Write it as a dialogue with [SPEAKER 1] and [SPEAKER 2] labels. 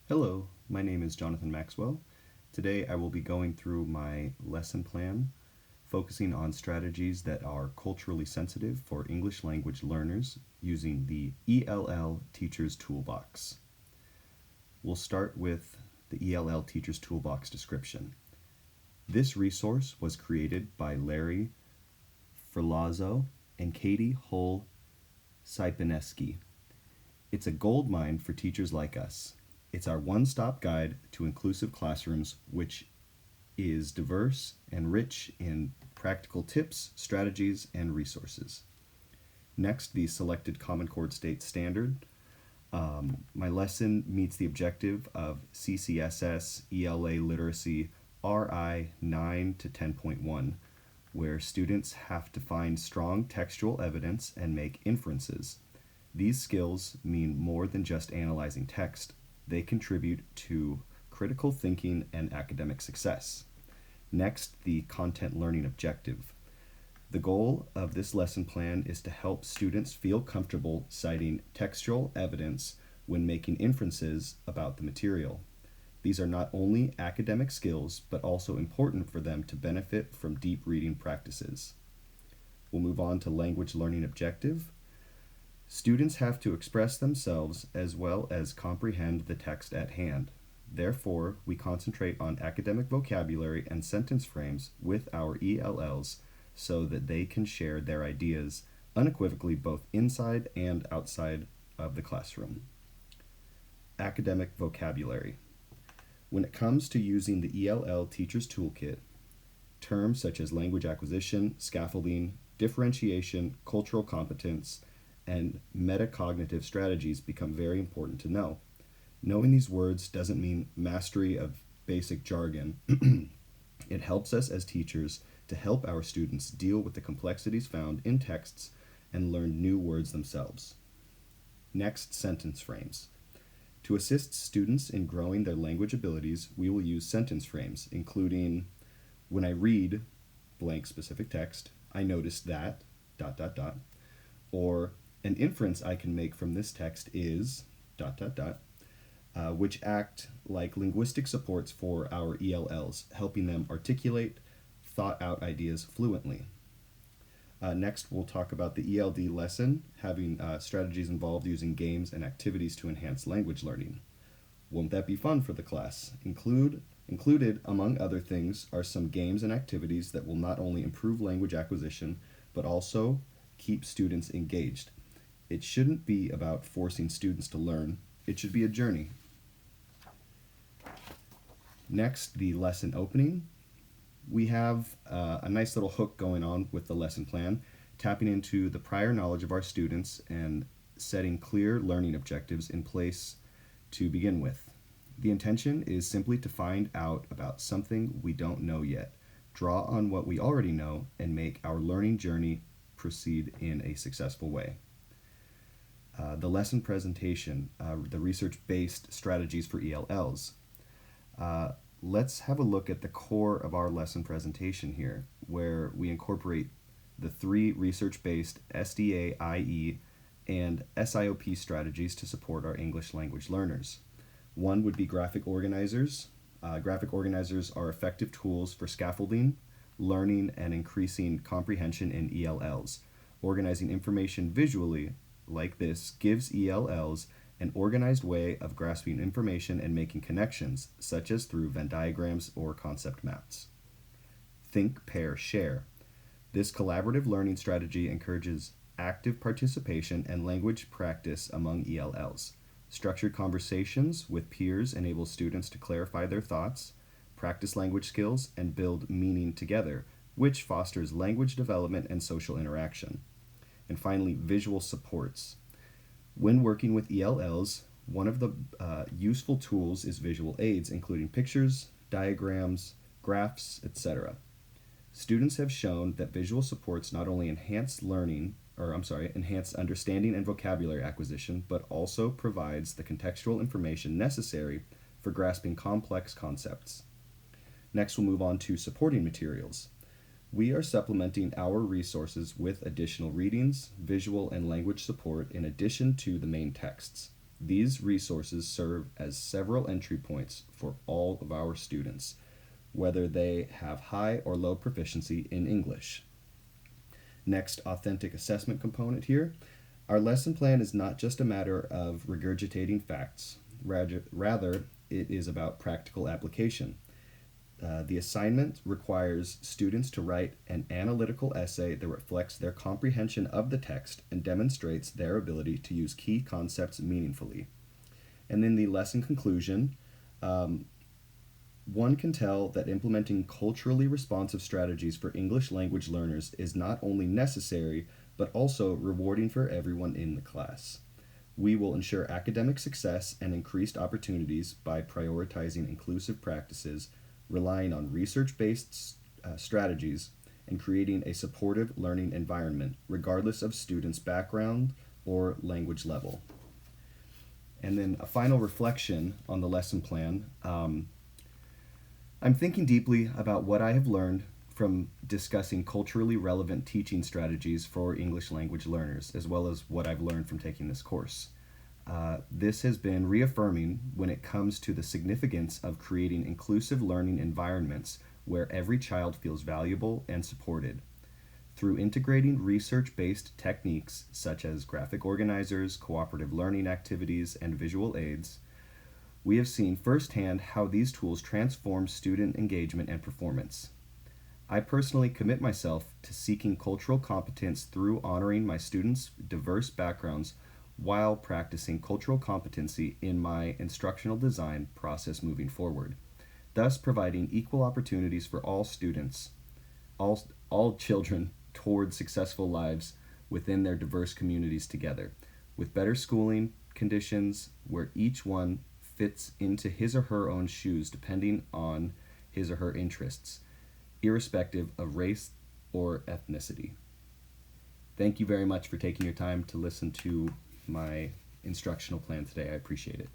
[SPEAKER 1] Hello, my name is Jonathan Maxwell. Today I will be going through my lesson plan, focusing on strategies that are culturally sensitive for English language learners using the ELL Teacher's Toolbox. We'll start with the ELL Teacher's Toolbox description. This resource was created by Larry Ferlazzo and Katie Hull-Sypaneski. It's a goldmine for teachers like us. It's our one-stop guide to inclusive classrooms, which is diverse and rich in practical tips, strategies, and resources. Next, the selected Common Core State Standard. My lesson meets the objective of CCSS ELA Literacy RI 9 to 10.1, where students have to find strong textual evidence and make inferences. These skills mean more than just analyzing text. They contribute to critical thinking and academic success. Next, the content learning objective. The goal of this lesson plan is to help students feel comfortable citing textual evidence when making inferences about the material. These are not only academic skills, but also important for them to benefit from deep reading practices. We'll move on to language learning objective. Students have to express themselves as well as comprehend the text at hand. Therefore, we concentrate on academic vocabulary and sentence frames with our ELLs so that they can share their ideas unequivocally both inside and outside of the classroom. Academic vocabulary. When it comes to using the ELL Teacher's Toolkit, terms such as language acquisition, scaffolding, differentiation, cultural competence, and metacognitive strategies become very important to know. Knowing these words doesn't mean mastery of basic jargon. It helps us as teachers to help our students deal with the complexities found in texts and learn new words themselves. Next, sentence frames. To assist students in growing their language abilities, we will use sentence frames, including, when I read blank specific text, I noticed that, or an inference I can make from this text is, which act like linguistic supports for our ELLs, helping them articulate thought-out ideas fluently. Next, we'll talk about the ELD lesson, having strategies involved using games and activities to enhance language learning. Won't that be fun for the class? Included, among other things, are some games and activities that will not only improve language acquisition, but also keep students engaged. It shouldn't be about forcing students to learn. It should be a journey. Next, the lesson opening. We have a nice little hook going on with the lesson plan, tapping into the prior knowledge of our students and setting clear learning objectives in place to begin with. The intention is simply to find out about something we don't know yet, draw on what we already know, and make our learning journey proceed in a successful way. The lesson presentation, the research-based strategies for ELLs. Let's have a look at the core of our lesson presentation here, where we incorporate the three research-based SDA, IE, and SIOP strategies to support our English language learners. One would be graphic organizers. Graphic organizers are effective tools for scaffolding, learning, and increasing comprehension in ELLs. Organizing information visually, like this, gives ELLs an organized way of grasping information and making connections, such as through Venn diagrams or concept maps. Think, pair, share. This collaborative learning strategy encourages active participation and language practice among ELLs. Structured conversations with peers enable students to clarify their thoughts, practice language skills, and build meaning together, which fosters language development and social interaction. And finally, visual supports. When working with ELLs, one of the useful tools is visual aids, including pictures, diagrams, graphs, etc. Students have shown that visual supports not only enhance understanding and vocabulary acquisition, but also provides the contextual information necessary for grasping complex concepts. Next, we'll move on to supporting materials. We are supplementing our resources with additional readings, visual, and language support in addition to the main texts. These resources serve as several entry points for all of our students, whether they have high or low proficiency in English. Next, authentic assessment component here. Our lesson plan is not just a matter of regurgitating facts, rather it is about practical application. The assignment requires students to write an analytical essay that reflects their comprehension of the text and demonstrates their ability to use key concepts meaningfully. And in the lesson conclusion, one can tell that implementing culturally responsive strategies for English language learners is not only necessary, but also rewarding for everyone in the class. We will ensure academic success and increased opportunities by prioritizing inclusive practices, relying on research-based strategies, and creating a supportive learning environment, regardless of students' background or language level. And then a final reflection on the lesson plan. I'm thinking deeply about what I have learned from discussing culturally relevant teaching strategies for English language learners, as well as what I've learned from taking this course. This has been reaffirming when it comes to the significance of creating inclusive learning environments where every child feels valuable and supported. Through integrating research-based techniques such as graphic organizers, cooperative learning activities, and visual aids, we have seen firsthand how these tools transform student engagement and performance. I personally commit myself to seeking cultural competence through honoring my students' diverse backgrounds while practicing cultural competency in my instructional design process moving forward, thus providing equal opportunities for all students, all children toward successful lives within their diverse communities together, with better schooling conditions where each one fits into his or her own shoes depending on his or her interests, irrespective of race or ethnicity. Thank you very much for taking your time to listen to my instructional plan today. I appreciate it.